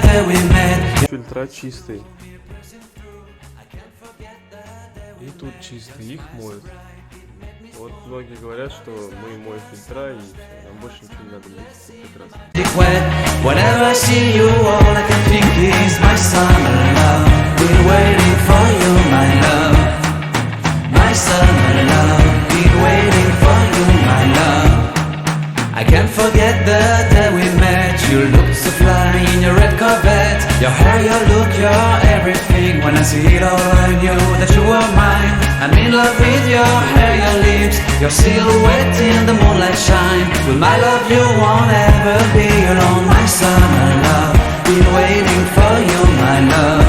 day we met. Фильтра чистый. И тут чистый, их моют. Вот многие говорят, что мы моем фильтра и все, нам больше ничего не надо мыть. Прекрасно. Whenever I see you, all I can think is my summer love. Been waiting for you, my love. My summer love. Been waiting for you, my love. I can't forget the day we met. You looked so fly in your red Corvette. Your hair, your look, your everything. When I see it all, I knew that you were mine. I'm in love with your hair, your lips, your silhouette in the moonlight shine. With my love you won't ever be alone. My summer love, been waiting for you, my love.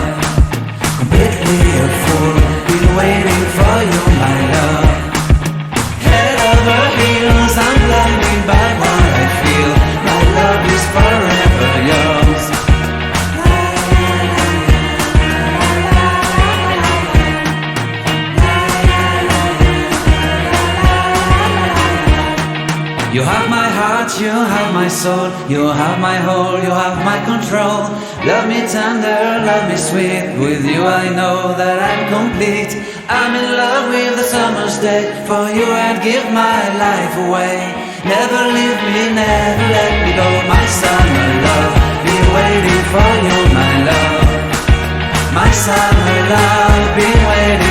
Completely a fool, been waiting for you, my love. Head over heels, I'm blinded by what I feel. My love is forever yours. You have my heart, you have my soul, you have my whole, you have my control. Love me tender, love me sweet, with you I know that I'm complete. I'm in love with the summer's day, for you I'd give my life away. Never leave me, never let me go, my summer love. Be waiting for you, my love. My summer love, be waiting.